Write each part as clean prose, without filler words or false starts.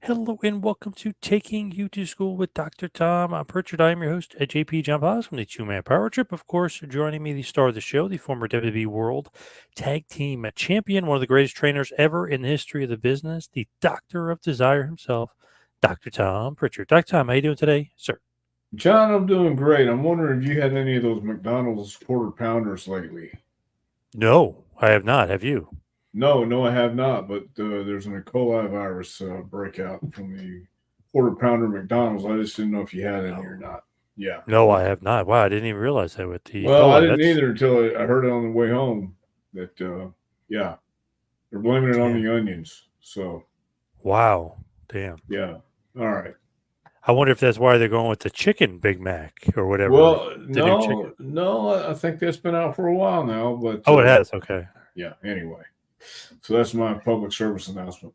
Hello and welcome to Taking You to School with Dr. Tom Prichard. I am your host, JP John Paz from the Two-Man Power Trip. Of course, joining me, the star of the show, the former WWE World Tag Team Champion, one of the greatest trainers ever in the history of the business, the Doctor of Desire himself, Dr. Tom Prichard. Dr. Tom, how you doing today, sir? John, I'm doing great. I'm wondering if you had any of those McDonald's quarter pounders lately. No, I have not. Have you? No, I have not. But there's an E. coli virus breakout from the quarter pounder McDonald's. I just didn't know if you had any or No. not. Yeah. No, I have not. Wow, I didn't even realize that with the E. Well, I coli. didn't That's, either until I heard it on the way home. That yeah, they're blaming it on damn. the onions. So Wow, damn. yeah. All right. I wonder if that's why they're going with the chicken Big Mac or whatever, Well, the new chicken. no, I think that's been out for a while now. But Oh, it has. Okay. yeah. Anyway, so that's my public service announcement.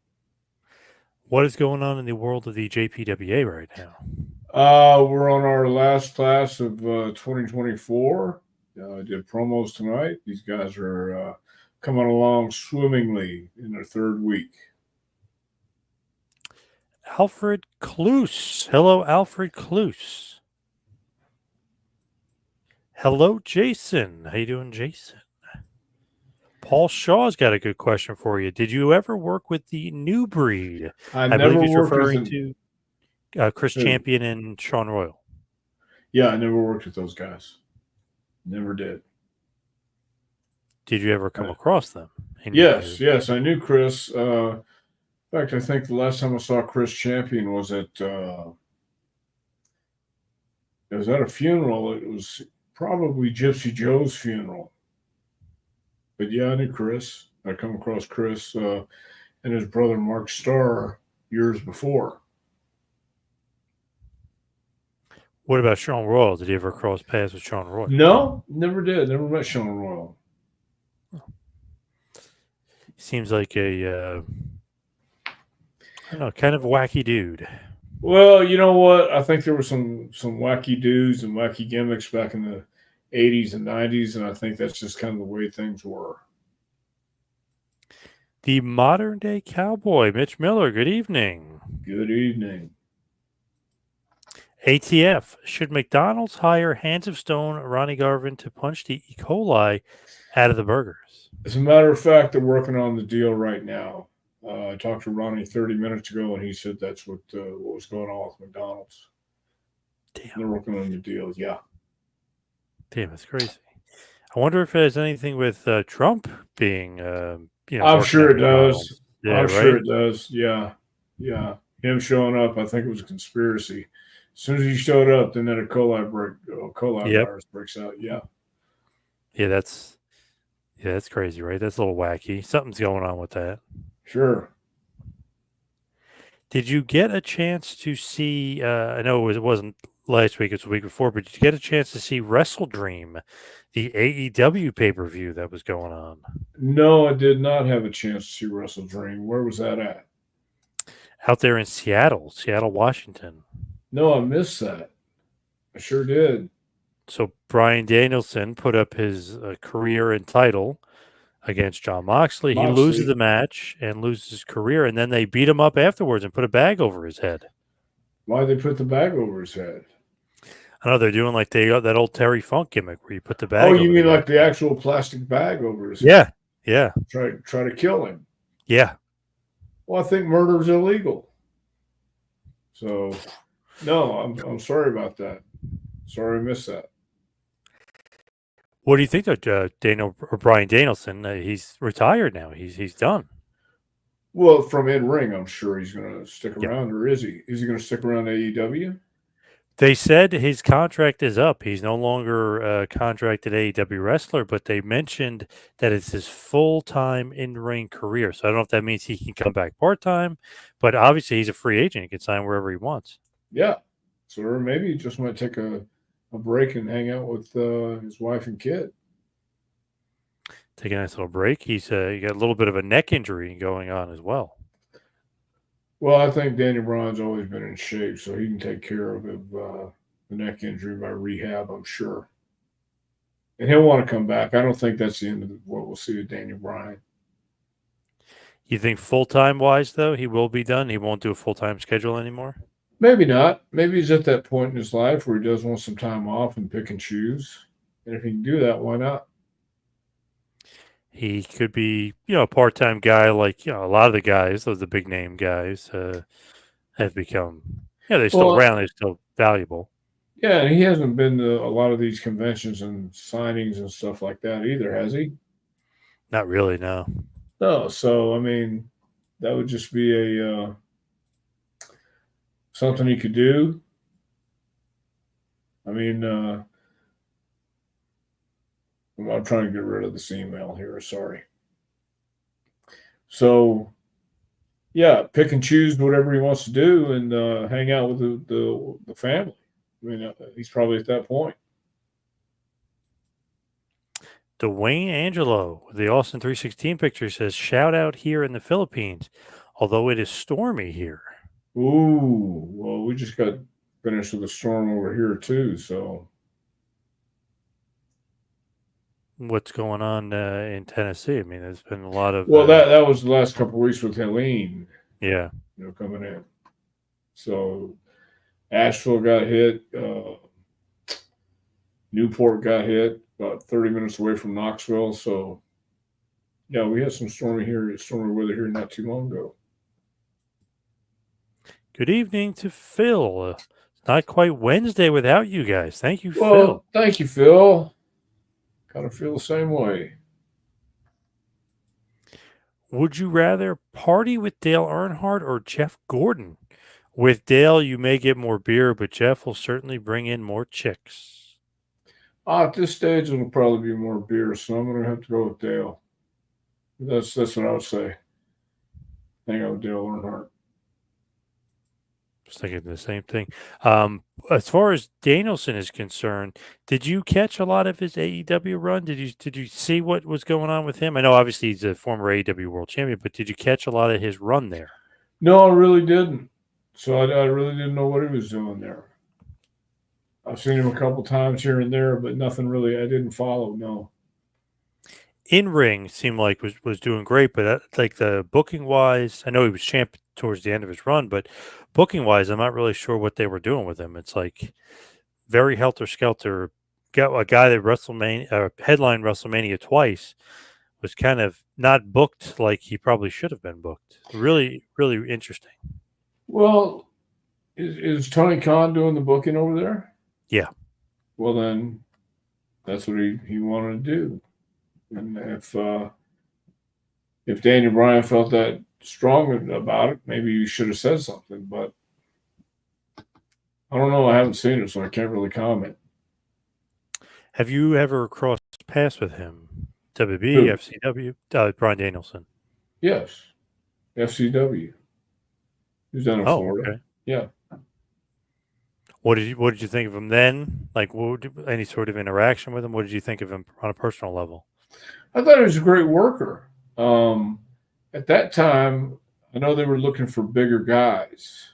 What is going on in the world of the JPWA right now? We're on our last class of 2024. I did promos tonight. These guys are coming along swimmingly in their third week. Alfred Kloos. Hello, Alfred Kloos. Hello, Jason. How you doing, Jason? Paul Shaw's got a good question for you. Did you ever work with the New Breed? I I believe never he's worked with referring an, to Chris who? Champion and Sean Royal. Yeah, I never worked with those guys. Never did. Did you ever come Uh, across them? yes, I knew Chris. In fact, I think the last time I saw Chris Champion was at it was at a funeral. It was probably Gypsy Joe's funeral. But yeah, I knew Chris. I come across Chris and his brother Mark Starr years before. What about Sean Royal? Did you ever cross paths with Sean Royal? No, never did. Never met Sean Royal. Seems like a I don't know, kind of a wacky dude. Well, you know what? I think there were some wacky dudes and wacky gimmicks back in the '80s and '90s, and I think that's just kind of the way things were. The modern day cowboy, Mitch Miller. Good evening. Good evening. ATF, should McDonald's hire Hands of Stone Ronnie Garvin to punch the E. coli out of the burgers? As a matter of fact, they're working on the deal right now. I talked to Ronnie 30 minutes ago, and he said that's what was going on with McDonald's. They're Damn, working on the deal. Yeah. that's crazy. I wonder if there's anything with Trump being, I'm working sure at it does. McDonald's. Yeah, I'm sure right? it does. Yeah. Yeah. Him showing up, I think it was a conspiracy. As soon as he showed up, then that coli Yep. virus breaks out. Yeah. Yeah, that's crazy, right? That's a little wacky. Something's going on with that. Sure. Did you get a chance to see? I know it wasn't last week; it was the week before. But did you get a chance to see Wrestle Dream, the AEW pay per view that was going on No, I did not have a chance to see Wrestle Dream. Where was that at? out there in Seattle, Washington? No, I missed that. I sure did. So Bryan Danielson put up his career and title against John Moxley. He loses the Moxley. match and loses his career, and then they beat him up afterwards and put a bag over his head. Why'd they put the bag over his head? I know they're doing like they got that old Terry Funk gimmick where you put the Oh, bag you over mean the like guy. the actual plastic bag over his head? Yeah, yeah, Try to kill him. yeah. Well, I think murder is illegal. So, no, I'm sorry about that. Sorry I missed that. What do you think of Daniel or Bryan Danielson? He's retired now. He's done. Well, from in ring, I'm sure he's going to stick Yep. around, or is he? Is he going to stick around AEW? They said his contract is up. He's no longer a contracted AEW wrestler, but they mentioned that it's his full-time in-ring career. So I don't know if that means he can come back part-time, but obviously he's a free agent. He can sign wherever he wants. Yeah. So or maybe he just might take a break and hang out with his wife and kid. Take a nice little break. He's he got a little bit of a neck injury going on as well. Well, I think Daniel Bryan's always been in shape, so he can take care of the neck injury by rehab, I'm sure. And he'll want to come back. I don't think that's the end of what we'll see with Daniel Bryan. You think full-time wise, though, he will be done? He won't do a full-time schedule anymore? Maybe not. Maybe he's at that point in his life where he does want some time off and pick and choose. And if he can do that, why not? He could be, a part-time guy like, a lot of the guys, those the big name guys, have become, they're still Well, around, they're still valuable. yeah, and he hasn't been to a lot of these conventions and signings and stuff like that either, has he? Not really, no. No. So I mean, that would just be a something he could do. I mean, I'm trying to get rid of this email here. Sorry. So yeah, pick and choose whatever he wants to do and hang out with the family. I mean, he's probably at that point. Dwayne Angelo, the Austin 316 picture says, shout out here in the Philippines, although it is stormy here. Ooh, well, we just got finished with a storm over here too. So What's going on in Tennessee? I mean, there's been a lot of, well, that was the last couple of weeks with Helene, yeah. coming in. So Asheville got hit. Newport got hit about 30 minutes away from Knoxville. So yeah, we had some stormy weather here not too long ago. Good evening to Phil. It's not quite Wednesday without you guys. Thank you, Well, Phil. thank you, Phil. Kind of feel the same way. Would you rather party with Dale Earnhardt or Jeff Gordon? With Dale, you may get more beer, but Jeff will certainly bring in more chicks. At this stage, it'll probably be more beer, so I'm going to have to go with Dale. That's what I would say. Hang out with Dale Earnhardt. Just thinking the same thing. As far as Danielson is concerned, did you catch a lot of his AEW run? Did you see what was going on with him? I know obviously he's a former AEW World Champion, but did you catch a lot of his run there? No, I really didn't. So I really didn't know what he was doing there. I've seen him a couple times here and there, but nothing really. I didn't follow. No. In ring seemed like was doing great, but like the booking wise, I know he was champ towards the end of his run, but booking wise, I'm not really sure what they were doing with him. It's like very helter skelter. Got a guy that headlined WrestleMania twice was kind of not booked like he probably should have been booked. Really, really interesting. Well, is Tony Khan doing the booking over there? Yeah. Well, then that's what he wanted to do. And if Daniel Bryan felt that strong about it, maybe you should have said something. But I don't know. I haven't seen it, so I can't really comment. Have you ever crossed paths with him? WB, Who? FCW, Bryan Danielson. Yes, FCW. He's down in Oh, Florida. okay. Yeah. What did you think of him then? Like, any sort of interaction with him? What did you think of him on a personal level? I thought he was a great worker. At that time, I know they were looking for bigger guys,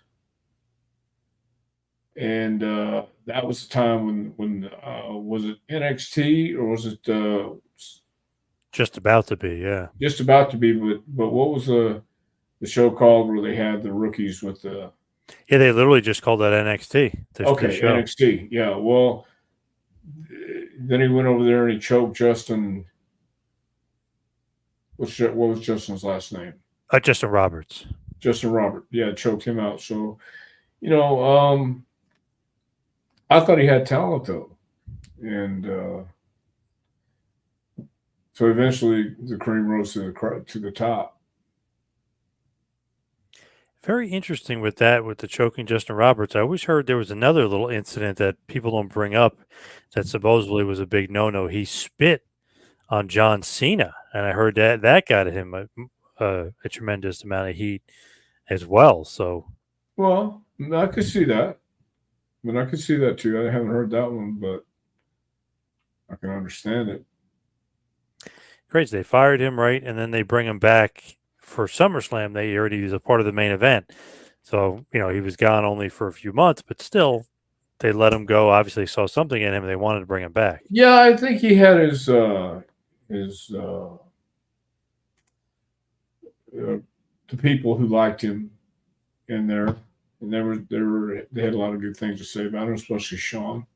and that was the time when was it NXT or was it Just about to be, yeah. just about to be? But what was the show called where they had the rookies with the? Yeah, they literally just called that NXT. The show. NXT. Yeah. Well, then he went over there and he choked Justin. What was Justin's last name? Justin Roberts. Justin Robert. Yeah, choked him out. So, you know, I thought he had talent though, and so eventually the cream rose to the top. Very interesting with that, with the choking Justin Roberts. I always heard there was another little incident that people don't bring up that supposedly was a big no-no. He spit on John Cena, and I heard that got him a tremendous amount of heat as well. So, Well, I could see that. I could see that too. I haven't heard that one, but I can understand it. crazy. They fired him, right? And then they bring him back for SummerSlam. They already was a part of the main event. So, he was gone only for a few months, but still, they let him go. Obviously, saw something in him, and they wanted to bring him back. Yeah, I think he had his the people who liked him in there, and they had a lot of good things to say about him, especially Sean.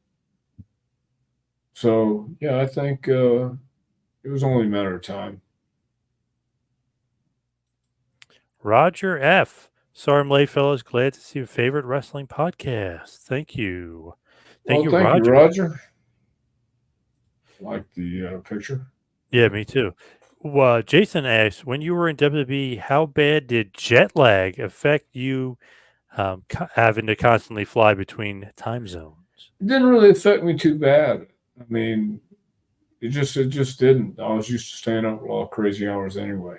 So yeah, I think it was only a matter of time. Roger F. Sorry I'm late, fellas. Glad to see your favorite wrestling podcast. Thank you. Thank Well, you, thank you, Roger. Roger. Like the picture. Yeah, me too. Jason asks, when you were in WWE, how bad did jet lag affect you having to constantly fly between time zones? It didn't really affect me too bad. I mean, it just didn't. I was used to staying up all crazy hours anyway.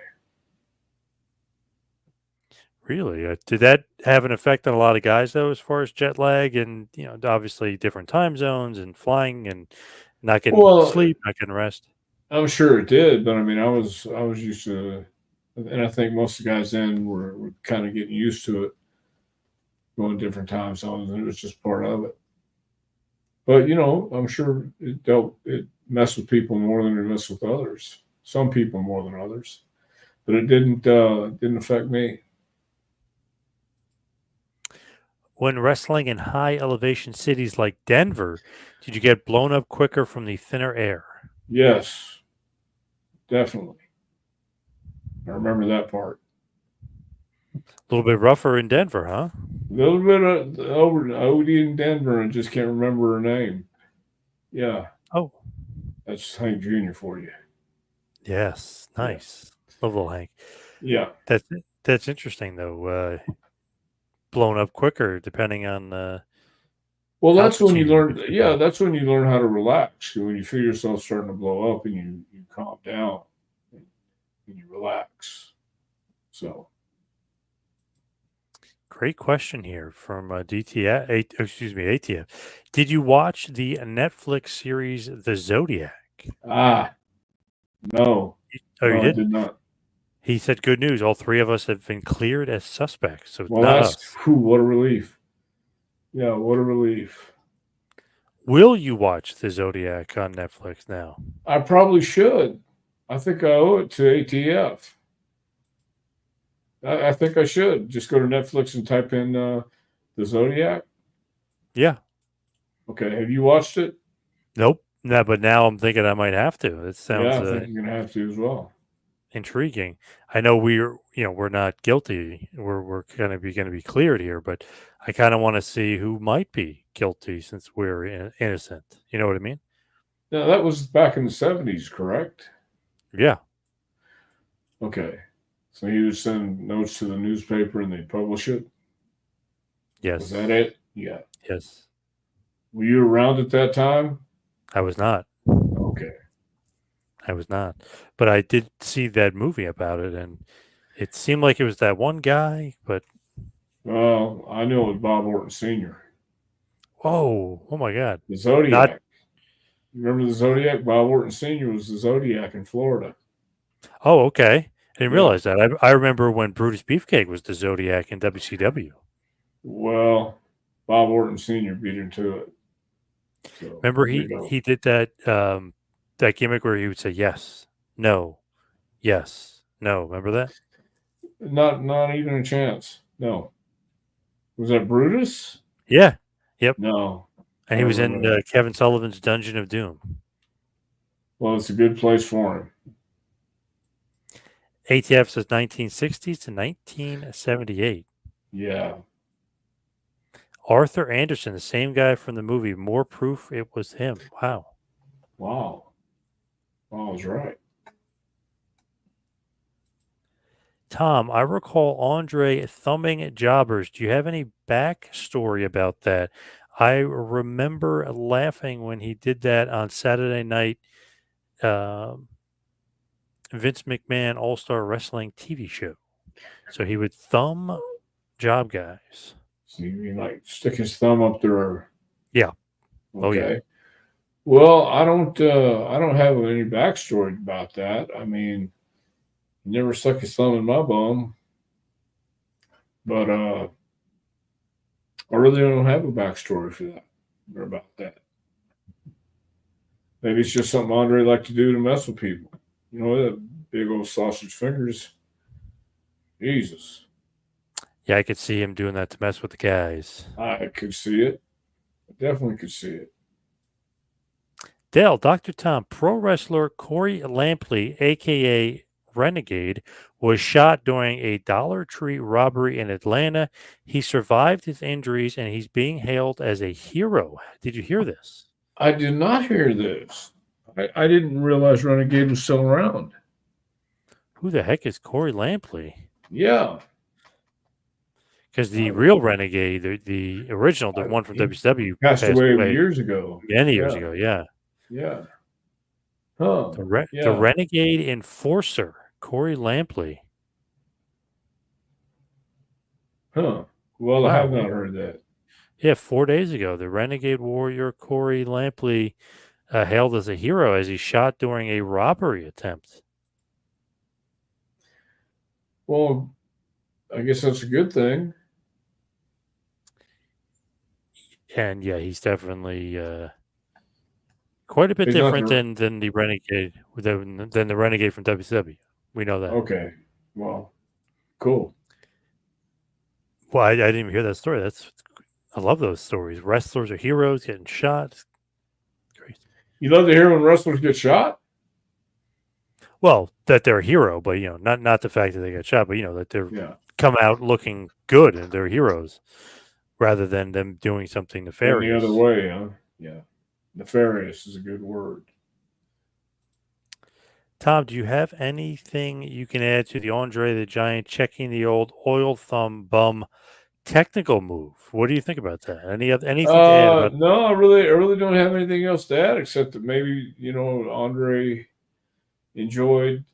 Really? Did that have an effect on a lot of guys, though, as far as jet lag and, obviously different time zones and flying and not getting Well, sleep, not getting rest? I'm sure it did, but I mean, I was used to, and I think most of the guys then were kind of getting used to it, going different time zones, and it was just part of it. But I'm sure it messed with people more than it messed with others. Some people more than others, but it didn't affect me. When wrestling in high elevation cities like Denver, did you get blown up quicker from the thinner air? Yes, definitely. I remember that part. A little bit rougher in Denver, huh? A little bit of over Odie in Denver, and just can't remember her name. Yeah, Oh, that's Hank Jr. for you. yes. Yeah, Nice. Love little Hank. yeah. That's interesting, though. Blown up quicker depending on Well, that's when you altitude in learn. which you Yeah, go. that's when you learn how to relax. When you feel yourself starting to blow up, and you calm down and you relax. So Great question here from DTF. Excuse me, ATF. Did you watch the Netflix series The Zodiac? ah no, Oh, you no, I didn't. did not. He said, "Good news. All three of us have been cleared as suspects, so Well, not that's us." what a relief. Yeah, what a relief. Will you watch The Zodiac on Netflix now? I probably should. I think I owe it to ATF. I think I should just go to Netflix and type in the Zodiac. Yeah. Okay, have you watched it? Nope. No, but now I'm thinking I might have to. It Yeah, sounds I think you're gonna have to as well. intriguing. I know we're not guilty. We're going to be cleared here, but I kind of want to see who might be guilty since we're innocent. You know what I mean? Now that was back in the '70s, correct? Yeah. Okay, so he would send notes to the newspaper and they'd publish it. Was that Yes. it? Yeah. Yes. Were you around at that time? I was not. Okay. I was not. But I did see that movie about it, and it seemed like it was that one guy. But Well, I know it was Bob Orton Sr. oh my God, The not. Zodiac. Remember the Zodiac? Bob Orton Sr. was the Zodiac in Florida. Oh, okay. I didn't Yeah. realize that. I remember when Brutus Beefcake was the Zodiac in WCW. Well, Bob Orton Sr. beat him to it. So Remember there you he go. he did that gimmick where he would say yes, no, yes, no. Remember that? Not even a chance. No. Was that Brutus? Yeah. Yep. No. I And he don't was in remember that. Kevin Sullivan's Dungeon of Doom. Well, it's a good place for him. ATF says 1960s to 1978. Yeah. Arthur Anderson, the same guy from the movie. More proof it was him. Wow. Wow. I was right. Tom, I recall Andre thumbing jobbers. Do you have any backstory about that? I remember laughing when he did that on Saturday night um Vince McMahon All Star Wrestling TV show. So he would thumb job guys. So you like stick his thumb up there. Yeah. Oh yeah. Okay. Well, I don't have any backstory about that. I mean, he never stuck his thumb in my bum, but I really don't have a backstory for that or about that. Maybe it's just something Andre liked to do to mess with people. You know, that big old sausage fingers. Jesus. Yeah, I could see him doing that to mess with the guys. I could see it. I definitely could see it. Dale, Dr. Tom, pro wrestler Corey Lampley, a.k.a. Renegade, was shot during a Dollar Tree robbery in Atlanta. He survived his injuries and he's being hailed as a hero. Did you hear this? I did not hear this. I didn't realize Renegade was still around. Who the heck is Corey Lampley? Yeah. Because the real Renegade, the original, the one from He WCW, passed passed away away years ago. many years Yeah. ago. Yeah. Yeah. Huh. The Yeah. Renegade Enforcer, Corey Lampley. Huh. Well, I have Wow. not heard that. Yeah, 4 days ago, the Renegade Warrior Corey Lampley hailed as a hero as he shot during a robbery attempt. Well, I guess that's a good thing. And yeah, he's definitely quite a bit He's not different the. than the Renegade than the Renegade from WCW. We know that. Okay. Well, cool. Well, I didn't even hear that story. I love those stories. Wrestlers are heroes getting shot. It's crazy. You love to hear when wrestlers get shot? Well, that they're a hero, but not the fact that they got shot, but that they're Yeah. come out looking good and they're heroes, rather than them doing something nefarious. And the other way, huh? Yeah. Nefarious is a good word. Tom, do you have anything you can add to the Andre the Giant checking the old oil thumb bum technical move? What do you think about that? Anything to add about? No, I really don't have anything else to add except that maybe Andre enjoyed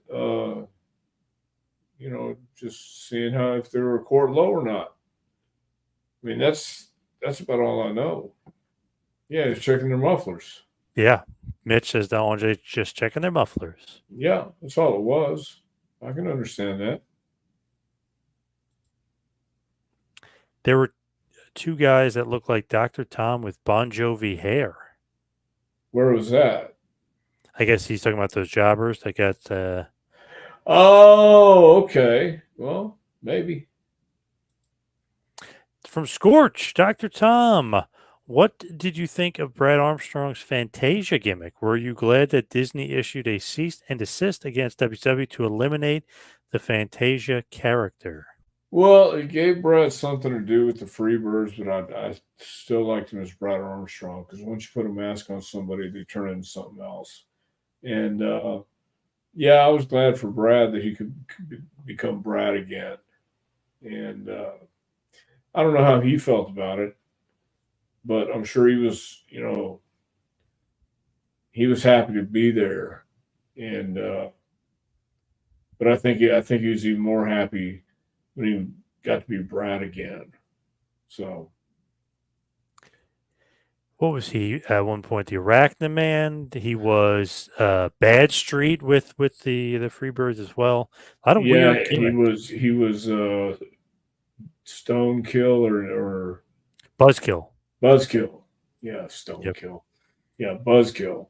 just seeing how if they were a court low or not. I mean, that's about all I know. Yeah, he's checking their mufflers. Yeah, Mitch says that Andre just checking their mufflers. Yeah, that's all it was. I can understand that. There were two guys that looked like Dr. Tom with Bon Jovi hair. Where was that? I guess he's talking about those jobbers that got. Oh, okay. Well, maybe. From Scorch, Dr. Tom. What did you think of Brad Armstrong's Fantasia gimmick? Were you glad that Disney issued a cease and desist against WCW to eliminate the Fantasia character? Well, it gave Brad something to do with the Freebirds, but I still liked him as Brad Armstrong because once you put a mask on somebody, they turn into something else. And yeah, I was glad for Brad that he could become Brad again. And I don't know how he felt about it, but I'm sure he was, he was happy to be there. And but I think he was even more happy when he got to be Brad again. So What was he at one point? The Arachnaman. He was Bad Street with the Freebirds as well. A lot of yeah, weird gimmicks. he was Stone Kill or Buzzkill. Buzzkill. Yeah, Stone Yep. Kill. Yeah, Buzzkill.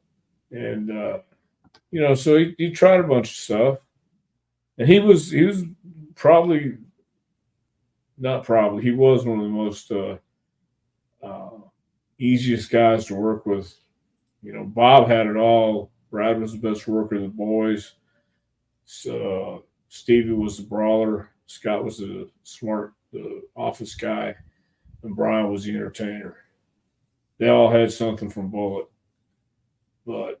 And so he tried a bunch of stuff. And he was probably not probably, he was one of the most easiest guys to work with. Bob had it all. Brad was the best worker of the boys. So Stevie was the brawler. Scott was the smart, the office guy, and Brian was the entertainer. They all had something from Bullet, but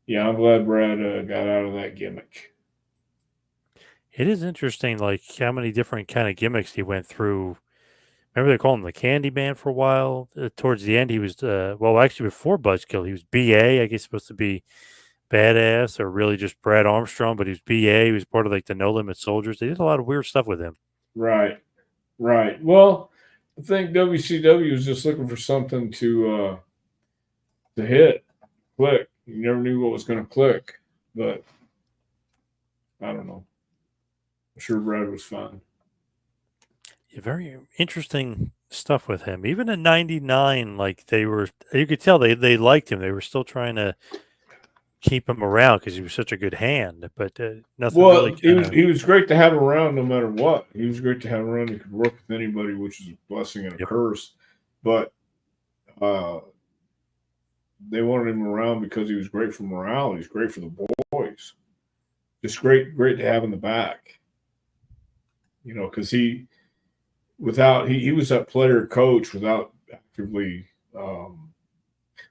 yeah, I'm glad Brad got out of that gimmick. It is interesting, like how many different kind of gimmicks he went through. Remember they called him the Candy Man for a while. Towards the end, he was actually before Buzzkill, he was BA. I guess supposed to be badass or really just Brad Armstrong, but he was BA. He was part of like the No Limit Soldiers. They did a lot of weird stuff with him. Right. Well, I think WCW was just looking for something to hit, click. You never knew what was going to click, but I don't know. I'm sure Brad was fine. Yeah, very interesting stuff with him. Even in '99, like you could tell they liked him. They were still trying to keep him around because he was such a good hand, but nothing really Well, kind of. he was great to have around no matter what. He was great to have around. He could work with anybody, which is a blessing and a Yep. curse. But they wanted him around because he was great for morale. He's great for the boys. Just great to have in the back. Because he was that player coach without actively.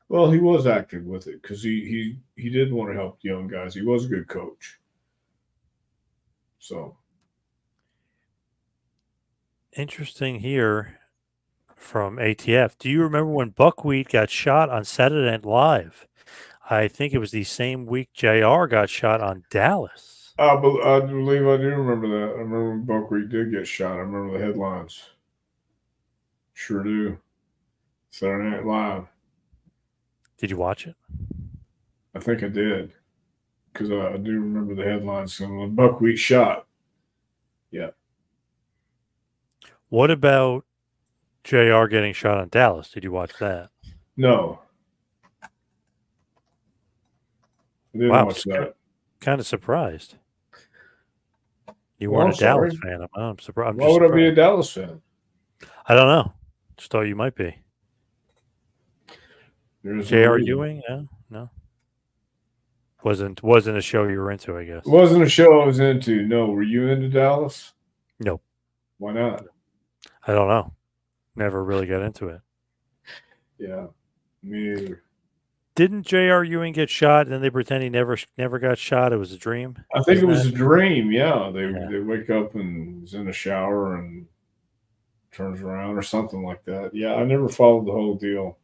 Well, he was active with it because he did want to help young guys. He was a good coach. So Interesting here from ATF. Do you remember when Buckwheat got shot on Saturday Night Live? I think it was the same week JR got shot on Dallas. I believe I do remember that. I remember when Buckwheat did get shot. I remember the headlines. Sure do. Saturday Night Live. Did you watch it? I think I did because I do remember the headlines. And when Buckwheat shot, yeah. What about JR getting shot on Dallas? Did you watch that? No, I didn't Wow, watch that. kind of surprised. You Well, weren't I'm a Dallas sorry. fan. I'm surprised. Why would I be a Dallas fan? I don't know. Just thought you might be. There's no J.R. reason. Ewing? No. Wasn't a show you were into, I guess. It wasn't a show I was into. No, were you into Dallas? Nope. Why not? I don't know. Never really got into it. Yeah, me either. Didn't J.R. Ewing get shot and then they pretend he never got shot? It was a dream? I think it was a dream. Yeah, they Yeah. wake up and he's in the shower and turns around or something like that. Yeah, I never followed the whole deal.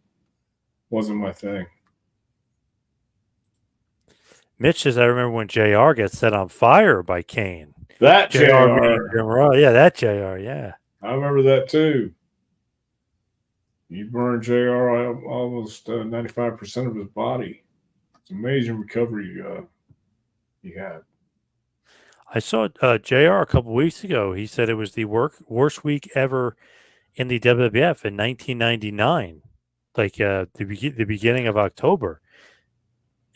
Wasn't my thing. Mitch says, I remember when JR gets set on fire by Kane. That JR. JR. Yeah, that JR, yeah. I remember that too. You burned JR almost 95% of his body. It's amazing recovery he had. I saw JR a couple weeks ago. He said it was the worst week ever in the WWF in 1999, like the beginning of October.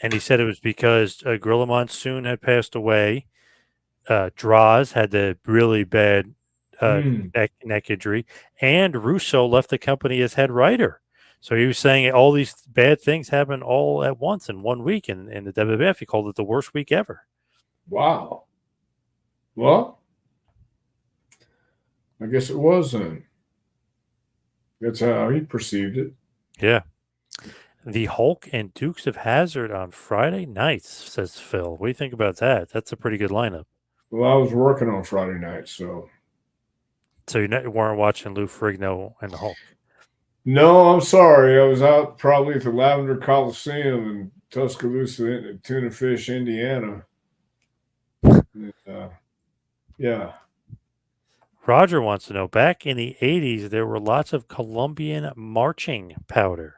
And he said it was because Gorilla Monsoon had passed away. Draws had the really bad neck injury, and Russo left the company as head writer. So he was saying all these bad things happened all at once in 1 week in the WWF. He called it the worst week ever. Wow. Well, I guess it was then. That's how he perceived it. Yeah. The Hulk and Dukes of Hazzard on Friday nights, says Phil. What do you think about that? That's a pretty good lineup. Well, I was working on Friday night, so. So you weren't watching Lou Ferrigno and the Hulk? No, I'm sorry. I was out probably at the Lavender Coliseum in Tuscaloosa, Tuna Fish, Indiana. Yeah. Roger wants to know, back in the 80s, there were lots of Colombian marching powder.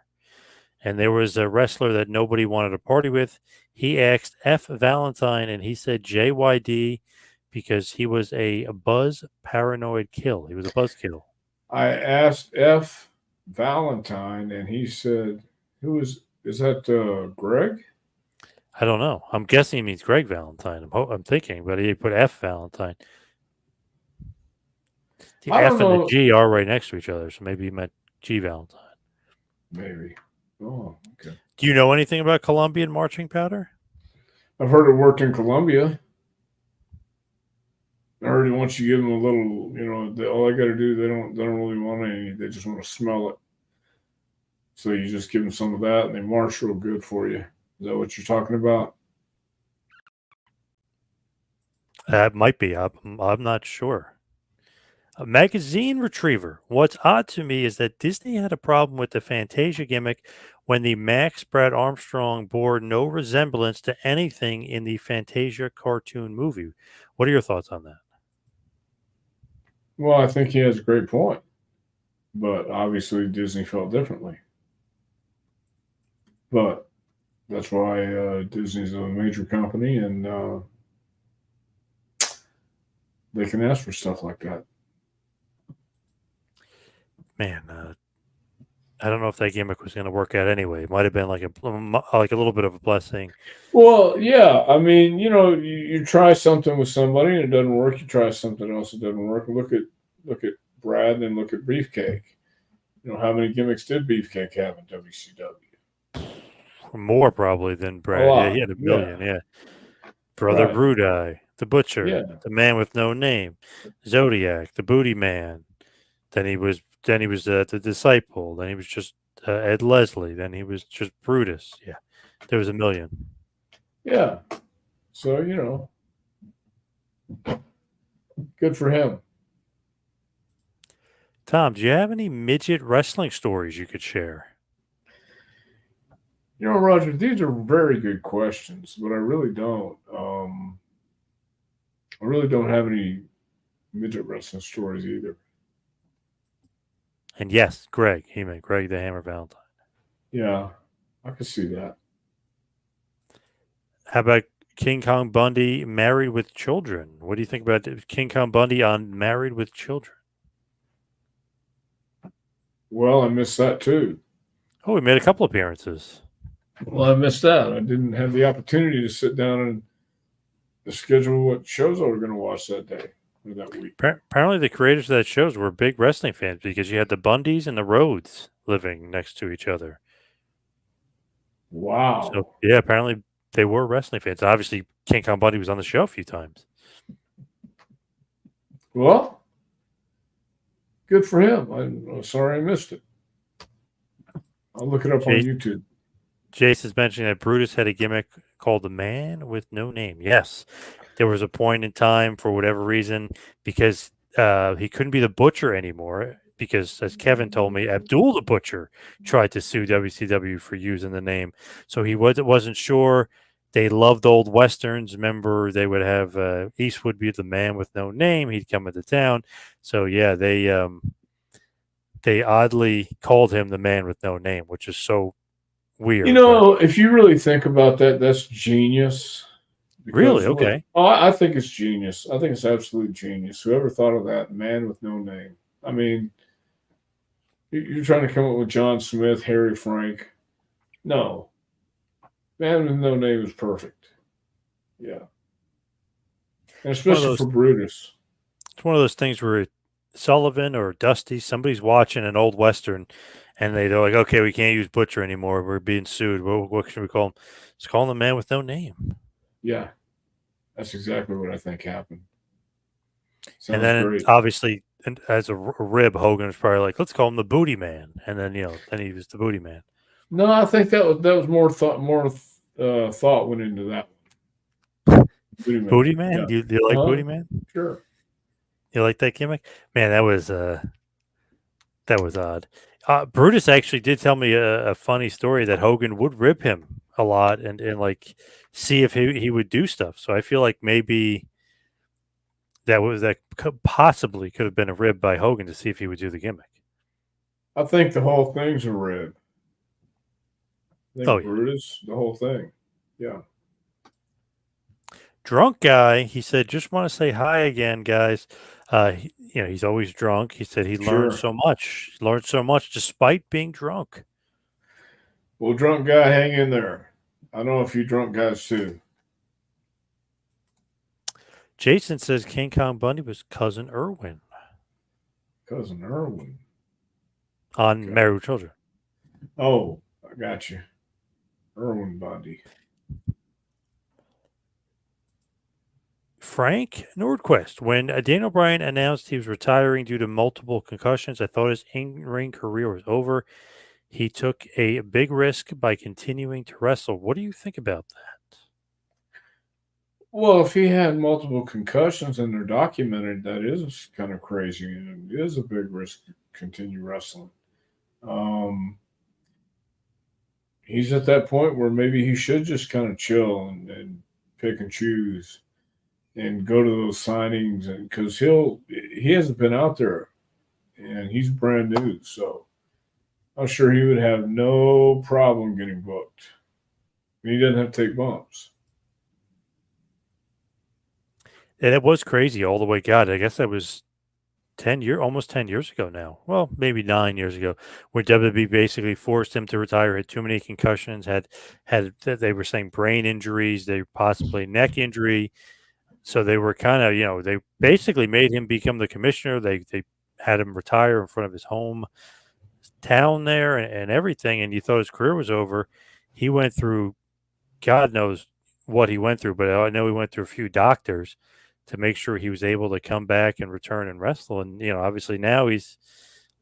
And there was a wrestler that nobody wanted to party with. He asked F. Valentine, and he said JYD because he was a buzz paranoid kill. He was a buzzkill. I asked F. Valentine, and he said, is that Greg? I don't know. I'm guessing he means Greg Valentine. I'm thinking, but he put F. Valentine. The F and the G are right next to each other, so maybe he meant G Valentine. Maybe. Oh, okay. Do you know anything about Colombian marching powder? I've heard it worked in Colombia. I heard once you give them a little, all they got to do, they don't really want any. They just want to smell it. So you just give them some of that, and they march real good for you. Is that what you're talking about? That might be. I'm not sure. A magazine retriever. What's odd to me is that Disney had a problem with the Fantasia gimmick when the Max Brad Armstrong bore no resemblance to anything in the Fantasia cartoon movie. What are your thoughts on that? Well, I think he has a great point, but obviously Disney felt differently. But that's why Disney's a major company, and they can ask for stuff like that. Man, I don't know if that gimmick was going to work out anyway. It might have been like a little bit of a blessing. Well, yeah. I mean, you try something with somebody and it doesn't work. You try something else, it doesn't work. Look at Brad and look at Beefcake. How many gimmicks did Beefcake have in WCW? More probably than A Brad. Yeah, he lot. had a million. Yeah. Yeah, Brother Right. Brudai, the Butcher, Yeah. the Man with No Name, Zodiac, the Booty Man. Then he was the Disciple. Then he was just Ed Leslie. Then he was just Brutus. Yeah, there was a million. Yeah. So, good for him. Tom, do you have any midget wrestling stories you could share? Roger, these are very good questions, but I really don't. I really don't have any midget wrestling stories either. And yes, Greg. He meant Greg the Hammer Valentine. Yeah, I can see that. How about King Kong Bundy married with children? What do you think about King Kong Bundy on Married with Children? Well, I missed that too. Oh, he made a couple appearances. Well, I missed that. I didn't have the opportunity to sit down and schedule what shows I was going to watch that day or that week. Apparently, the creators of that shows were big wrestling fans because you had the Bundys and the Rhodes living next to each other. So Wow. yeah, apparently they were wrestling fans. Obviously, King Kong Bundy was on the show a few times. Well, good for him. I'm sorry I missed it. I'll look it up on YouTube. Jason's mentioning that Brutus had a gimmick called the Man with No Name. Yes, there was a point in time for whatever reason because he couldn't be the Butcher anymore because, as Kevin told me, Abdul the Butcher tried to sue WCW for using the name. So he wasn't sure. They loved old westerns. Remember, they would have Eastwood be the Man with No Name. He'd come into town. So yeah, they oddly called him the Man with No Name, which is so weird. But If you really think about that, that's genius. really, Because okay. I think it's genius. I think it's absolute genius. Whoever thought of that, man with no name. I mean, you're trying to come up with John Smith, Harry Frank. No, man with no name is perfect. Yeah, and It's one of especially those. for Brutus. It's one of those things where Sullivan or Dusty, somebody's watching an old western, and they're like, "Okay, we can't use Butcher anymore. We're being sued. What should we call him? Let's call him the Man with No Name." Yeah, that's exactly what I think happened. And Sounds then great. obviously, and as a rib, Hogan was probably like, "Let's call him the Booty Man." And then then he was the Booty Man. No, I think that was more thought went into that. Booty Man. Booty Man? Yeah. Do you like Uh-huh. Booty Man? Sure. You like that gimmick? Man, that was odd. Brutus actually did tell me a funny story that Hogan would rib him a lot and like see if he would do stuff. So I feel like maybe that possibly could have been a rib by Hogan to see if he would do the gimmick. I think the whole thing's a rib. I Oh think yeah, Brutus, the whole thing. Yeah. drunk guy. He said, "Just want to say hi again, guys." He's always drunk. He said he learned Sure. so much. He learned so much despite being drunk. Well, drunk guy, hang in there. I know a few drunk guys too. Jason says King Kong Bundy was cousin Irwin Cousin Irwin. on Okay. Married with Children. Oh, I got you. Irwin Bundy. Frank Nordquist. When Daniel Bryan announced he was retiring due to multiple concussions, I thought his in-ring career was over. He took a big risk by continuing to wrestle. What do you think about that? Well, if he had multiple concussions and they're documented, that is kind of crazy. And it is a big risk to continue wrestling. Um, he's at that point where maybe he should just kind of chill and pick and choose and go to those signings, and because he hasn't been out there and he's brand new, so I'm sure he would have no problem getting booked. He doesn't have to take bumps. And it was crazy all the way. God, I guess that was almost 10 years ago now. Well, maybe 9 years ago, where WWE basically forced him to retire. Had too many concussions. They were saying brain injuries. They possibly neck injury. So they were kind of, they basically made him become the commissioner. They had him retire in front of his home town there and everything. And you thought his career was over. He went through, God knows what he went through, but I know he went through a few doctors to make sure he was able to come back and return and wrestle. And, obviously now he's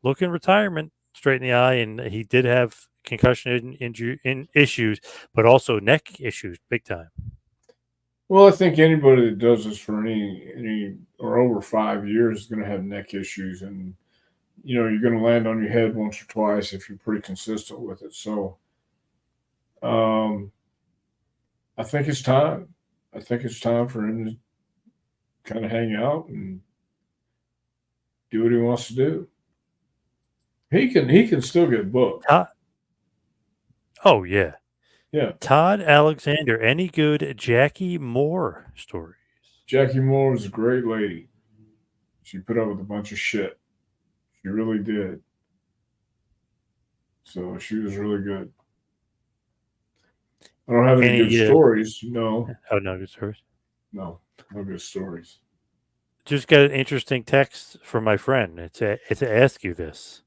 looking retirement straight in the eye. And he did have concussion injury issues, but also neck issues big time. Well, I think anybody that does this for any or over 5 years is going to have neck issues, and you're going to land on your head once or twice if you're pretty consistent with it. So, I think it's time. I think it's time for him to kind of hang out and do what he wants to do. He can still get booked. Oh yeah. Yeah. Todd Alexander, any good Jackie Moore stories? Jackie Moore was a great lady. She put up with a bunch of shit. She really did. So she was really good. I don't have any good stories. No. Oh, no good stories? No good stories. Just got an interesting text from my friend. It's to ask you this.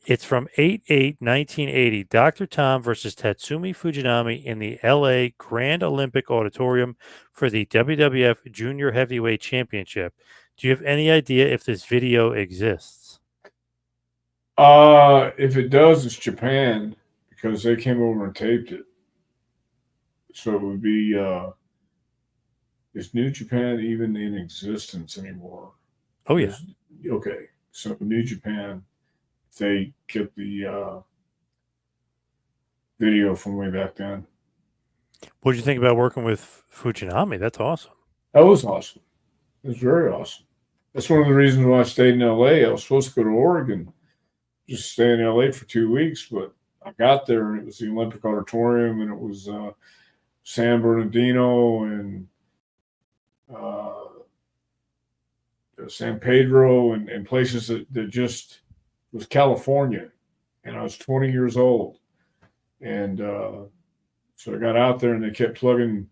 It's from 8/8/1980. Dr. Tom versus Tatsumi Fujinami in the LA Grand Olympic Auditorium for the WWF Junior Heavyweight Championship. Do you have any idea if this video exists? If it does, it's Japan, because they came over and taped it. So it would be is New Japan even in existence anymore? Oh yeah. Okay. So New Japan, they get the video from way back then. What did you think about working with Fujinami? That's awesome. That was awesome. It was very awesome. That's one of the reasons why I stayed in LA. I was supposed to go to Oregon, just stay in LA for 2 weeks, but I got there and it was the Olympic Auditorium, and it was San Bernardino and San Pedro and places that just was California. And I was 20 years old. And so I got out there and they kept plugging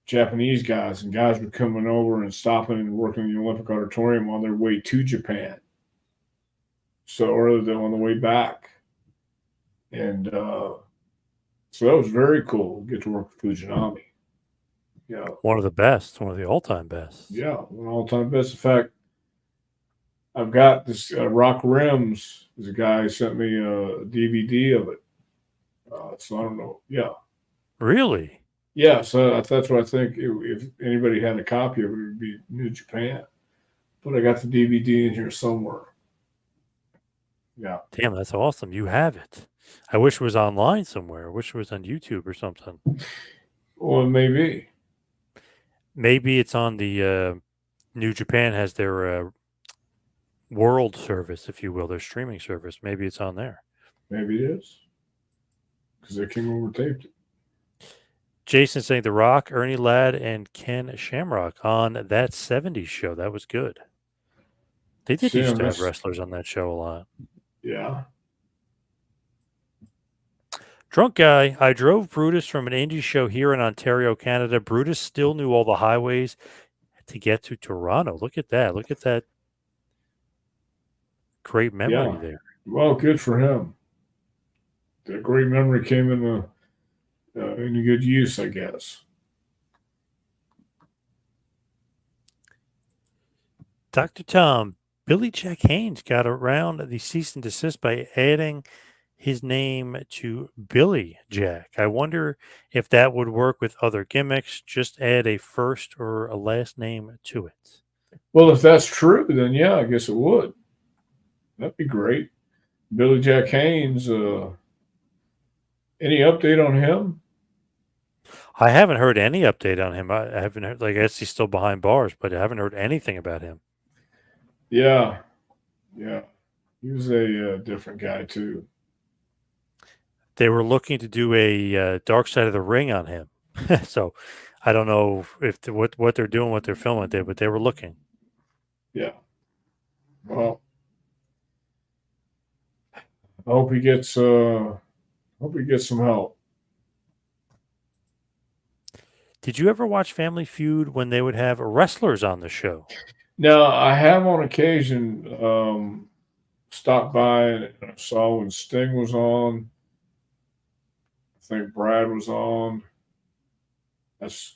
Japanese guys, and guys were coming over and stopping and working in the Olympic Auditorium on their way to Japan. So, or on the way back. And so that was very cool. Get to work with Fujinami. Yeah. One of the best, one of the all-time best. Yeah, one of the all-time best. In fact, I've got this Rock Rims. There's a guy who sent me a DVD of it. So I don't know. Yeah. Really? Yeah, so that's what I think. If anybody had a copy of it, it would be New Japan. But I got the DVD in here somewhere. Yeah. Damn, that's awesome. You have it. I wish it was online somewhere. I wish it was on YouTube or something. Well, maybe. Maybe it's on the New Japan has their world service, if you will, their streaming service. Maybe it's on there. Maybe it is. Because they came over and taped it. Jason saying The Rock, Ernie Ladd, and Ken Shamrock on that 70s show. That was good. They did used to have wrestlers on that show a lot. Yeah. Drunk guy, I drove Brutus from an indie show here in Ontario, Canada. Brutus still knew all the highways to get to Toronto. Look at that. Look at that great memory there. Well, good for him. That great memory came in good use, I guess. Dr. Tom, Billy Jack Haynes got around the cease and desist by adding his name to Billy Jack. I wonder if that would work with other gimmicks. Just add a first or a last name to it. Well, if that's true, then yeah, I guess it would. That'd be great. Billy Jack Haynes, any update on him? I haven't heard any update on him. I haven't heard, I guess he's still behind bars, but I haven't heard anything about him. Yeah. Yeah. He was a different guy, too. They were looking to do a Dark Side of the Ring on him. So I don't know if what they're doing, what they're filming there, but they were looking. Yeah. Well, I hope he gets. Hope he gets some help. Did you ever watch Family Feud when they would have wrestlers on the show? Now, I have on occasion stopped by and I saw when Sting was on. I think Brad was on. That's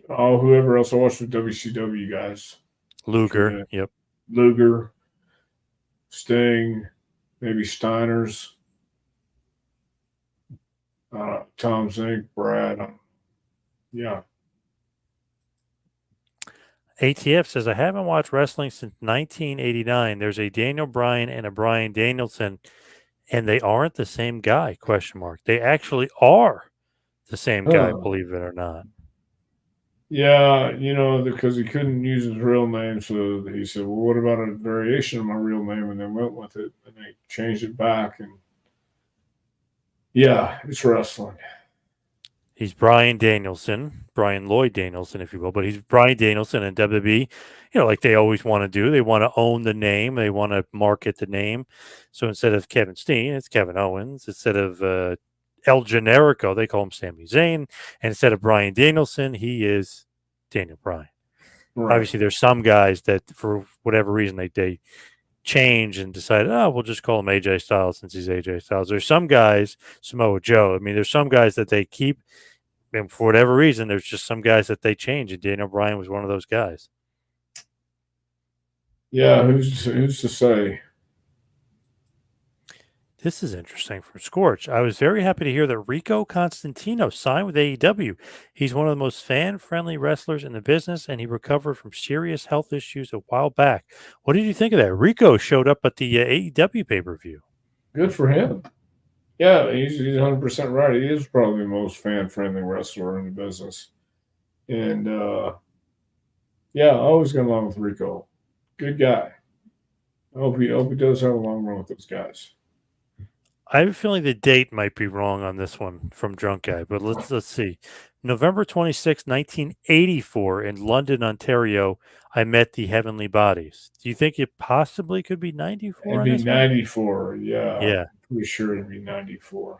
whoever else I watched with WCW guys. Luger. Forget Yep. Luger, Sting, maybe Steiner's, Tom Zink, Brad. Yeah. ATF says, I haven't watched wrestling since 1989. There's a Daniel Bryan and a Bryan Danielson, and they aren't the same guy, question mark. They actually are the same guy, Huh. believe it or not. Yeah, because he couldn't use his real name, so he said, "Well, what about a variation of my real name?" And then went with it, and they changed it back. And yeah, it's wrestling. He's Bryan Danielson, Bryan Lloyd Danielson, if you will, but he's Bryan Danielson and WWE, like they always want to do. They want to own the name. They want to market the name. So instead of Kevin Steen, it's Kevin Owens. Instead of El Generico, they call him Sami Zayn. And instead of Bryan Danielson, he is Daniel Bryan. Right. Obviously, there's some guys that, for whatever reason, they change and decide, oh, we'll just call him AJ Styles since he's AJ Styles. There's some guys, Samoa Joe. I mean, there's some guys that they keep, and for whatever reason, there's just some guys that they change, and Daniel Bryan was one of those guys. Yeah, who's to say? This is interesting from Scorch. I was very happy to hear that Rico Constantino signed with AEW. He's one of the most fan-friendly wrestlers in the business, and he recovered from serious health issues a while back. What did you think of that? Rico showed up at the AEW pay-per-view. Good for him. Yeah, he's 100% right. He is probably the most fan friendly wrestler in the business, and yeah, I always got along with Rico. Good guy. I hope he does have a long run with those guys. I have a feeling the date might be wrong on this one from Drunk Guy, but let's see. November 26, 1984 in London, Ontario, I met the Heavenly Bodies. Do you think it possibly could be 94 It'd on be this one? 94. Yeah, Yeah. pretty sure it'd be 94.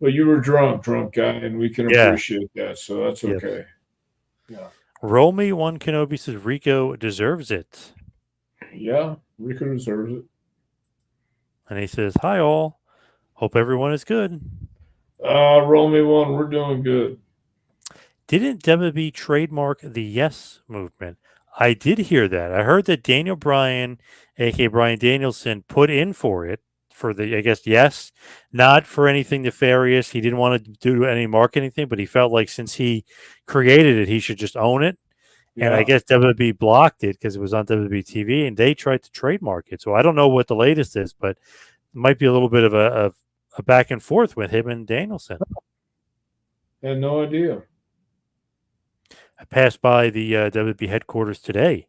But you were drunk guy, and we can Yeah. appreciate that. So that's Yes. okay. Yeah. Roll Me One Kenobi says Rico deserves it. Yeah, Rico deserves it. And he says, hi all. Hope everyone is good. Roll me one. We're doing good. Didn't WWE trademark the Yes movement? I did hear that. I heard that Daniel Bryan, aka Bryan Danielson, put in for it for the, I guess, yes, not for anything nefarious. He didn't want to do any marketing thing, but he felt like since he created it, he should just own it. And I Yeah. guess WWE blocked it because it was on WWE TV, and they tried to trademark it. So I don't know what the latest is, but it might be a little bit of a back and forth with him and Danielson. Had no idea. I passed by the WWE headquarters today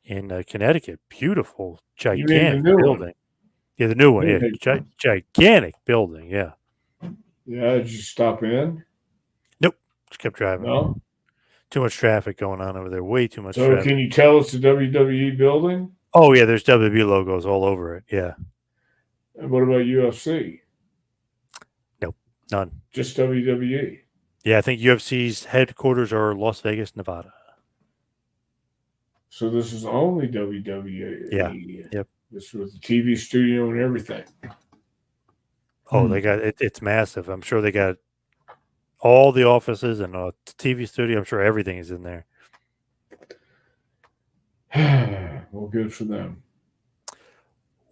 in Connecticut. Beautiful, You mean the gigantic new building. one? Yeah, the new one. New Yeah, headquarters. gigantic building. Yeah. Yeah. Did you stop in? Nope. Just kept driving. No. Too much traffic going on over there. Way too much So traffic. can you tell it's a WWE building? Oh yeah, there's WWE logos all over it. Yeah. And what about UFC? Nope. None. Just WWE. Yeah, I think UFC's headquarters are Las Vegas, Nevada. So this is only WWE. Yeah. Yep. This was the TV studio and everything. Oh, they got it. It's massive. I'm sure they got all the offices and a TV studio. I'm sure everything is in there. Well, good for them.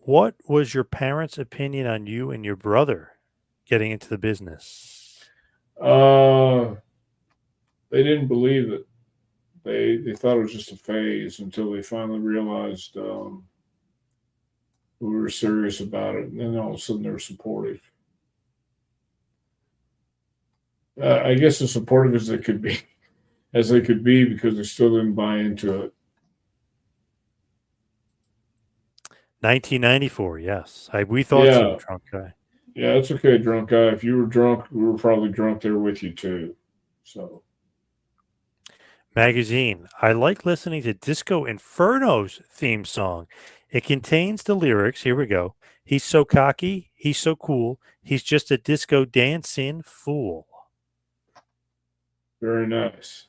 What was your parents' opinion on you and your brother getting into the business? They didn't believe it. They thought it was just a phase until they finally realized we were serious about it, and then all of a sudden they're supportive. I guess as supportive as they could be, because they still didn't buy into it. 1994, yes. We thought so, Yeah, drunk guy. yeah, it's okay, drunk guy. If you were drunk, we were probably drunk there with you too. So Magazine. I like listening to Disco Inferno's theme song. It contains the lyrics. Here we go. He's so cocky. He's so cool. He's just a disco dancing fool. Very nice.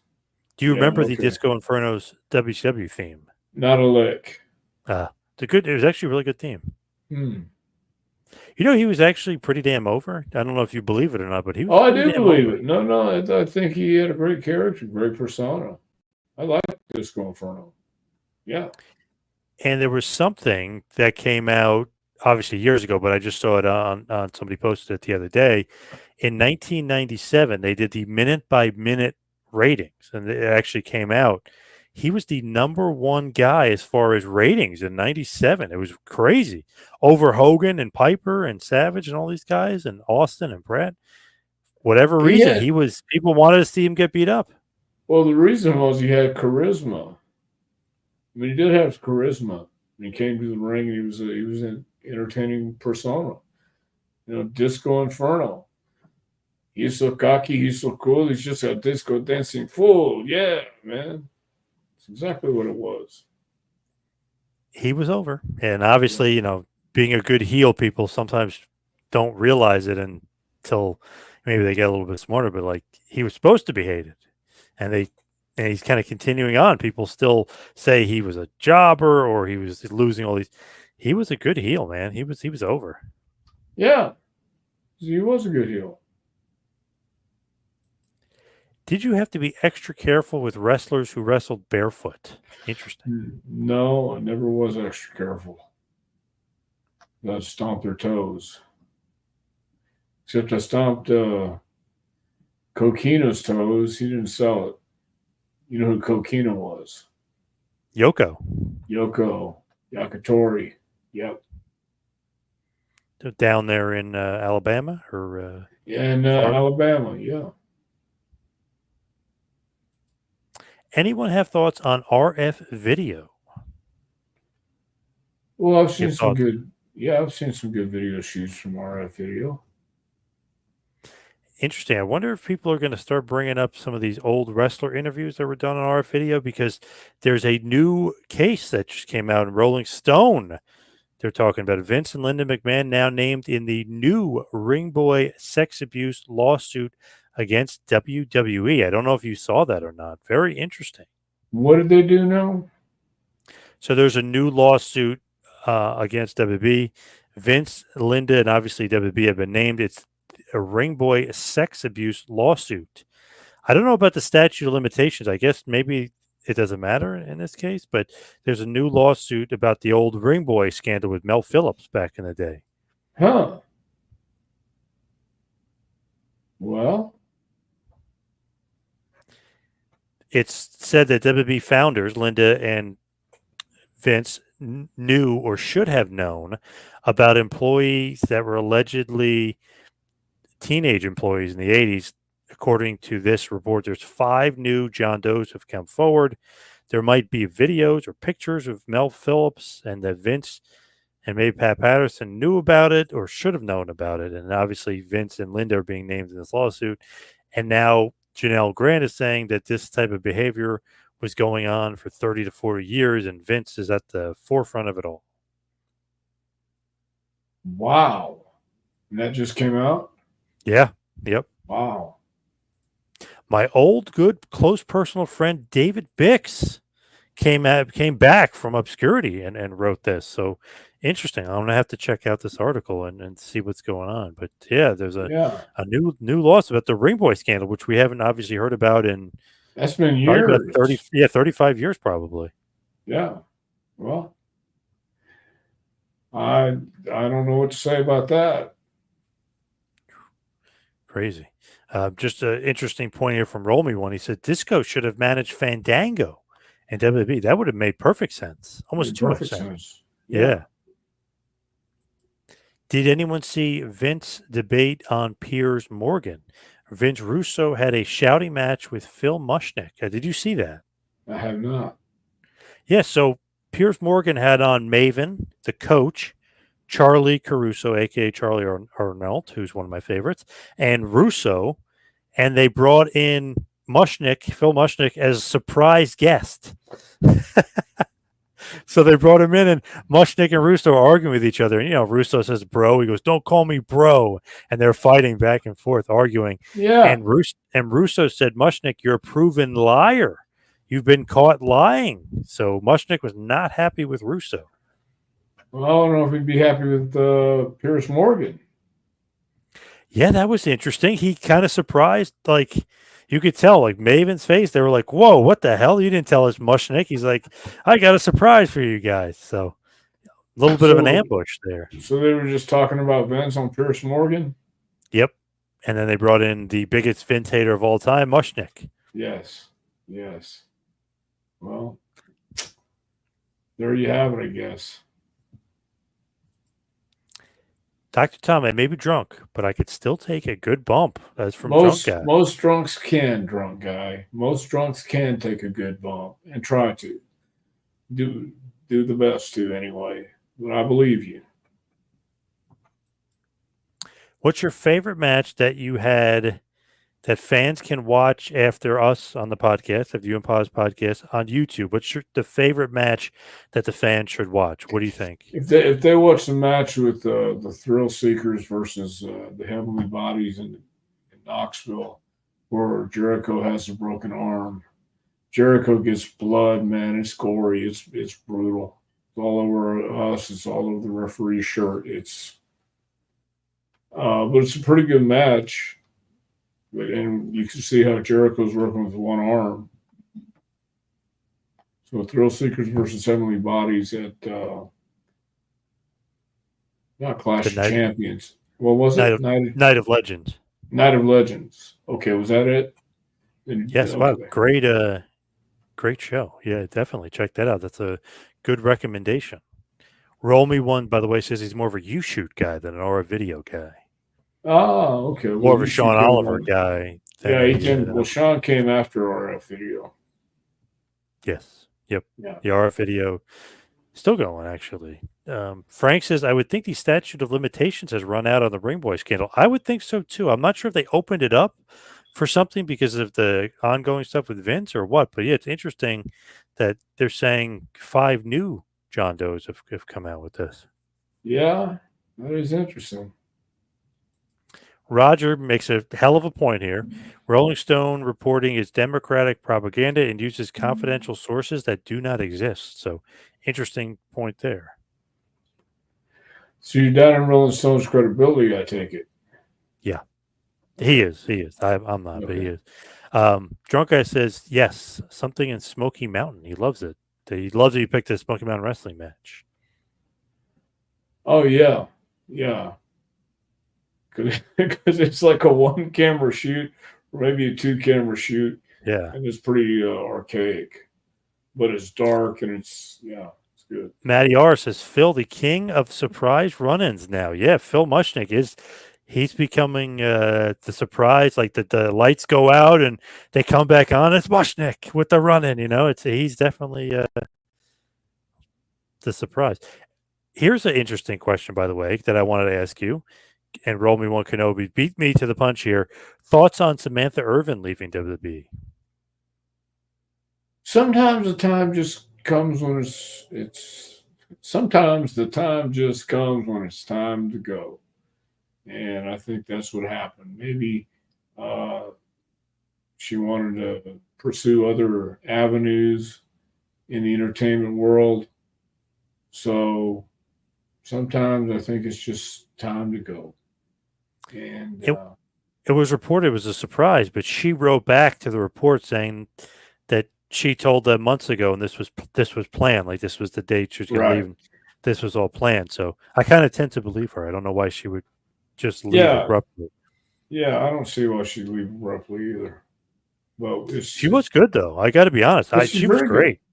Do you Yeah, remember the okay. Disco Inferno's WCW theme? Not a lick. It was actually a really good theme. Hmm. You know, he was actually pretty damn over. I don't know if you believe it or not, but he was Oh, I pretty do damn believe over. it. No, I think he had a great character, great persona. I like Disco Inferno. Yeah. And there was something that came out obviously years ago, but I just saw it on somebody posted it the other day. In 1997, they did the minute by minute ratings, and it actually came out. He was the number one guy as far as ratings in '97. It was crazy over Hogan and Piper and Savage and all these guys and Austin and Brett. Whatever He reason, had, people wanted to see him get beat up. well, the reason was he had charisma. I mean, he did have charisma. When he came to the ring, and he was an entertaining persona. You know, Disco Inferno. He's so cocky, he's so cool, he's just a disco dancing fool. Yeah, man. That's exactly what it was. He was over, and Yeah. obviously, being a good heel, people sometimes don't realize it until maybe they get a little bit smarter. But like he was supposed to be hated, and he's kind of continuing on. People still say he was a jobber or he was losing all these. He was a good heel, man. He was over. Yeah, he was a good heel. Did you have to be extra careful with wrestlers who wrestled barefoot? Interesting. No, I never was extra careful. I stomped their toes. Except I stomped Coquino's toes. He didn't sell it. You know who Coquino was? Yoko Yoko Yakitori. Yep. down there in Alabama or And Florida. Alabama. Yeah. Anyone have thoughts on RF video? Well, I've You seen have some thoughts? good. Yeah, I've seen some good video shoots from RF video. Interesting. I wonder if people are going to start bringing up some of these old wrestler interviews that were done on our video because there's a new case that just came out in Rolling Stone. They're talking about Vince and Linda McMahon now named in the new Ring Boy sex abuse lawsuit against WWE. I don't know if you saw that or not. Very interesting. What did they do now? So there's a new lawsuit against WB. Vince, Linda, and obviously WB have been named. It's a Ring Boy sex abuse lawsuit. I don't know about the statute of limitations. I guess maybe it doesn't matter in this case, but there's a new lawsuit about the old Ring Boy scandal with Mel Phillips back in the day. Huh. Well, It's said that WB founders, Linda and Vince, knew or should have known about employees that were allegedly teenage employees in the 80s. According to this report, there's 5 new John Does have come forward. There might be videos or pictures of Mel Phillips and that Vince and maybe Pat Patterson knew about it or should have known about it. And obviously, Vince and Linda are being named in this lawsuit. And now Janelle Grant is saying that this type of behavior was going on for 30 to 40 years, and Vince is at the forefront of it all. wow. And that just came out? Yeah. Yep. Wow. My old, good, close personal friend David Bix came back from obscurity and wrote this. So interesting. I'm gonna have to check out this article and see what's going on. But yeah, there's Yeah. a new lawsuit about the Ring Boy scandal, which we haven't obviously heard about in That's been probably about years. 35 years probably. Yeah. Well, I don't know what to say about that. Crazy. Just an interesting point here from Roll Me One. He said Disco should have managed Fandango and WWE. That would have made perfect sense. Almost Made too much perfect sense. sense. Yeah. Yeah. Did anyone see Vince debate on Piers Morgan? Vince Russo had a shouting match with Phil Mushnick. Did you see that? I have not. Yeah, so Piers Morgan had on Maven, the coach, Charlie Caruso, aka Charlie Arnott, who's one of my favorites, and Russo, and they brought in Phil Mushnick, as a surprise guest. So they brought him in, and Mushnick and Russo are arguing with each other. And, Russo says, bro. He goes, don't call me bro. And they're fighting back and forth, arguing. Yeah. And Russo said, Mushnick, you're a proven liar. You've been caught lying. So Mushnick was not happy with Russo. Well, I don't know if he'd be happy with Pierce Morgan. Yeah, that was interesting. He kind of surprised, like, you could tell, like, Maven's face. They were like, whoa, what the hell? You didn't tell us, Mushnick. He's like, I got a surprise for you guys. So a little bit of an ambush there. So they were just talking about Vince on Pierce Morgan? Yep. And then they brought in the biggest Vince hater of all time, Mushnick. Yes. Well, there you have it, I guess. Dr. Tom, I may be drunk, but I could still take a good bump. That's from most Drunk Guy. Most drunks can, Drunk Guy. Most drunks can take a good bump and try to do the best to anyway. But I believe you. What's your favorite match that you had that fans can watch after us on the podcast, of You and Paz podcast on YouTube? What's the favorite match that the fans should watch? What do you think? If they watch the match with the Thrill Seekers versus the Heavenly Bodies in Knoxville, where Jericho has a broken arm, Jericho gets blood. Man, it's gory. It's brutal. It's all over us. It's all over the referee's shirt. But it's a pretty good match. And you can see how Jericho's working with one arm. So Thrill Seekers versus Heavenly Bodies at not Clash of Champions. What was it? Night of Legends. Night of Legends. Okay, was that it? Yes. Okay. Wow. Great show. Yeah, definitely check that out. That's a good recommendation. Roll Me One, by the way, says he's more of a U-Shoot guy than an RF video guy. Oh, okay. More of a Sean Oliver guy. Yeah, he came. Well, Sean came after RF video. Yes. Yep. Yeah. The RF video still going, actually. Frank says, I would think the statute of limitations has run out on the Ring Boy scandal. I would think so, too. I'm not sure if they opened it up for something because of the ongoing stuff with Vince or what. But, yeah, it's interesting that they're saying 5 new John Does have come out with this. Yeah, that is interesting. Roger makes a hell of a point here. Rolling Stone reporting is Democratic propaganda and uses confidential sources that do not exist. So, interesting point there. So you're down in Rolling Stone's credibility, I take it. Yeah, he is. I'm not, but he is. Drunk Guy says, yes, something in Smoky Mountain. He loves it. He loves that you picked a Smoky Mountain wrestling match. Oh, yeah. Because it's like a 1-camera shoot or maybe a 2-camera shoot. Yeah. And it's pretty archaic. But it's dark and it's good. Matty R says, Phil, the king of surprise run-ins now. Yeah, Phil Mushnick he's becoming the surprise, like the lights go out and they come back on. It's Mushnick with the run-in, he's definitely the surprise. Here's an interesting question, by the way, that I wanted to ask you. And Roll Me One Kenobi beat me to the punch here. Thoughts on Samantha Irvin leaving WWE? Sometimes the time just comes when sometimes the time just comes when it's time to go. And I think that's what happened. Maybe she wanted to pursue other avenues in the entertainment world. So sometimes I think it's just time to go. And it was reported it was a surprise, but she wrote back to the report saying that she told them months ago, and this was planned. Like, this was the date she was going to leave. This was all planned. So I kind of tend to believe her. I don't know why she would just leave abruptly. Yeah, I don't see why she'd leave abruptly either. Well, she was good, though. I got to be honest. She was great. Good.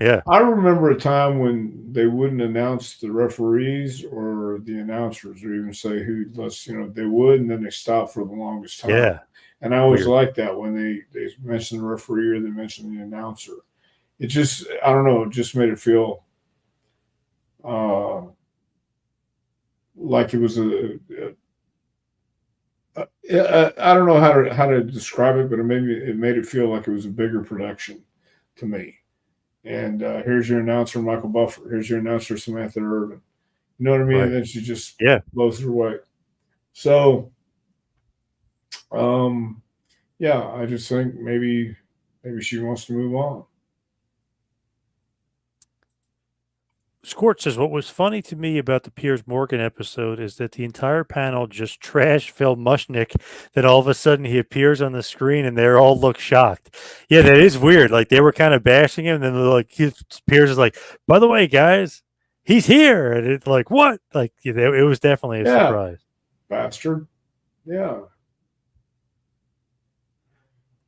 Yeah. I remember a time when they wouldn't announce the referees or the announcers or even say who, they would, and then they stopped for the longest time. Yeah. And I always liked that when they mentioned the referee or they mentioned the announcer. It just, I don't know, it just made it feel like it was I don't know how to describe it, but it made it feel like it was a bigger production to me. And here's your announcer, Michael Buffer. Here's your announcer, Samantha Irvin. You know what I mean? Right. And then she just Yeah. blows her way. So, um, yeah, I just think maybe she wants to move on. Squirt says, what was funny to me about the Piers Morgan episode is that the entire panel just trashed Phil Mushnick. Then all of a sudden he appears on the screen and they all look shocked. Yeah, that is weird. Like they were kind of bashing him. And then like Piers is like, by the way, guys, he's here. And it's like, what? Like it was definitely a Yeah, surprise. bastard. Yeah.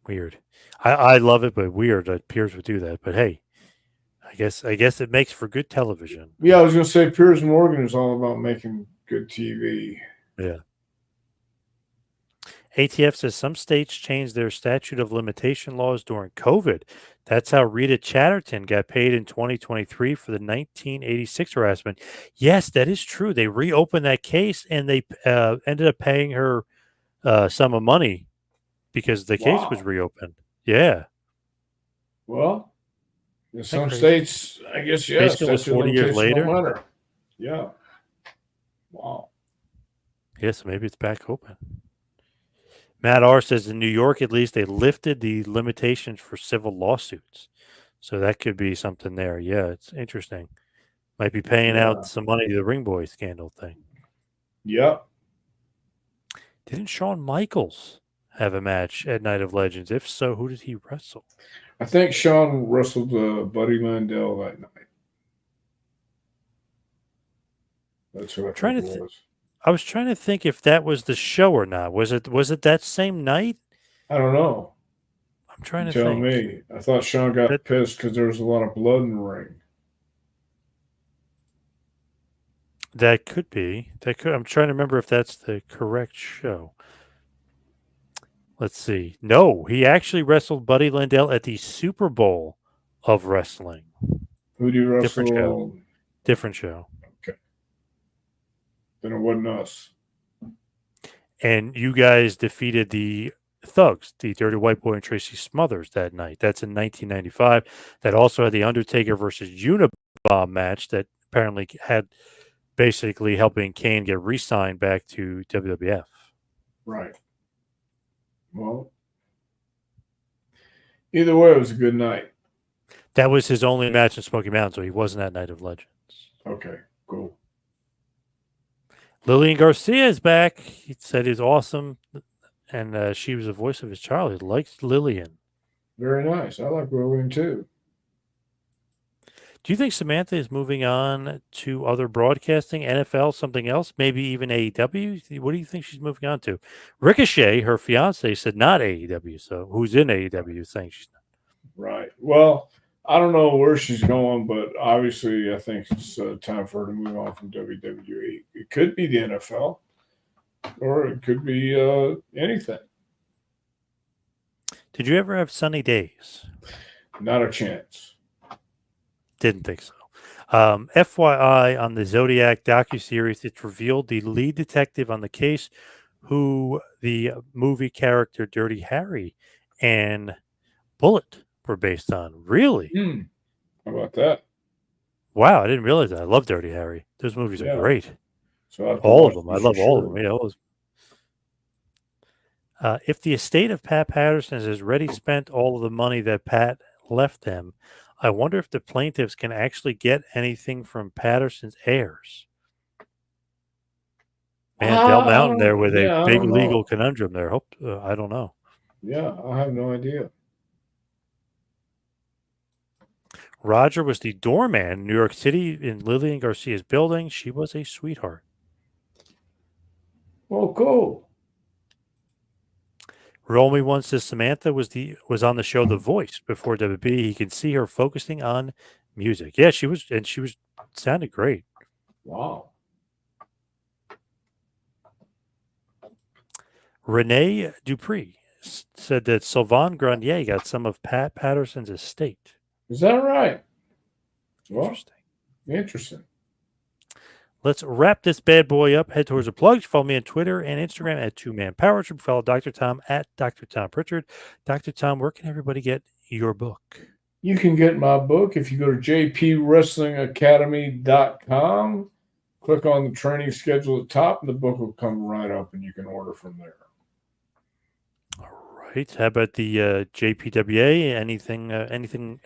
Weird. I love it, but weird that Piers would do that. But hey, I guess it makes for good television. Yeah, I was going to say Piers Morgan is all about making good TV. Yeah. ATF says some states changed their statute of limitation laws during COVID. That's how Rita Chatterton got paid in 2023 for the 1986 harassment. Yes, that is true. They reopened that case and they ended up paying her sum of money because the case was Wow. reopened. Yeah. Well, in Isn't that some crazy? states, I guess, yeah, Basically, it was statute of 40 years limitation don't later. matter. Yeah. Wow. Yes, maybe it's back open. Matt R says in New York, at least, they lifted the limitations for civil lawsuits. So that could be something there. Yeah, it's interesting. Might be paying Yeah. out some money to the Ring Boy scandal thing. Yep. Didn't Shawn Michaels have a match at Night of Legends? If so, who did he wrestle? I think Sean wrestled Buddy Mandel that night. That's who I think it was. I was trying to think if that was the show or not. Was it that same night? I don't know. I'm trying You to tell think. me. I thought Sean got pissed because there was a lot of blood in the ring. That could be. I'm trying to remember if that's the correct show. Let's see. No, he actually wrestled Buddy Landell at the Super Bowl of wrestling. Who do you wrestle? Different show. Different show. Okay. Then it wasn't us. And you guys defeated the Thugs, the Dirty White Boy and Tracy Smothers that night. That's in 1995. That also had the Undertaker versus Unabomb match that apparently had basically helping Kane get re-signed back to WWF. Right. Well, either way, it was a good night. That was his only match in Smoky Mountain, so he wasn't at Night of Legends. Okay, cool. Lillian Garcia is back. He said he's awesome, and she was the voice of his child. He likes Lillian. Very nice. I like Lillian too. Do you think Samantha is moving on to other broadcasting, NFL, something else, maybe even AEW? What do you think she's moving on to? Ricochet, her fiance, said not AEW. So who's in AEW saying she's not? Right. Well, I don't know where she's going, but obviously I think it's time for her to move on from WWE. It could be the NFL, or it could be anything. Did you ever have sunny days? Not a chance. Didn't think so. FYI, on the Zodiac docuseries, it's revealed the lead detective on the case, who the movie character Dirty Harry and Bullet were based on. Really? How about that? Wow, I didn't realize that. I love Dirty Harry. Those movies are great. So all of them. I love all of them. Yeah. If the estate of Pat Patterson has already spent all of the money that Pat left them, I wonder if the plaintiffs can actually get anything from Patterson's heirs. Man, Del Mountain there with a big legal conundrum there. I don't know. Yeah, I have no idea. Roger was the doorman in New York City in Lillian Garcia's building. She was a sweetheart. Well, cool. Roll Me One says Samantha was on the show The Voice before WB. He can see her focusing on music. Yeah, she was sounded great. Wow. Renee Dupree said that Sylvain Grenier got some of Pat Patterson's estate. Is that right? Interesting. Well, interesting. let's wrap this bad boy up. Head towards the plugs. Follow me on Twitter and Instagram at 2Man Power Trip. Follow Dr. Tom at Dr. Tom Prichard. Dr. Tom, where can everybody get your book? You can get my book if you go to jpwrestlingacademy.com. Click on the training schedule at the top, and the book will come right up, and you can order from there. All right. How about the JPWA? Anything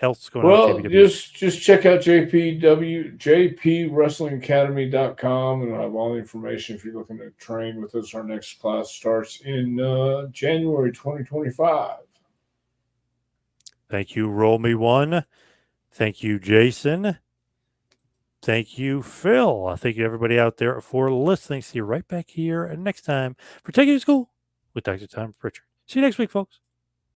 else going on Well, with JPWA? just check out jpwrestlingacademy.com, and I'll have all the information if you're looking to train with us. Our next class starts in January 2025. Thank you, Roll Me One. Thank you, Jason. Thank you, Phil. Thank you, everybody out there, for listening. See you right back here next time for Taking You to School with Dr. Tom Prichard. See you next week, folks.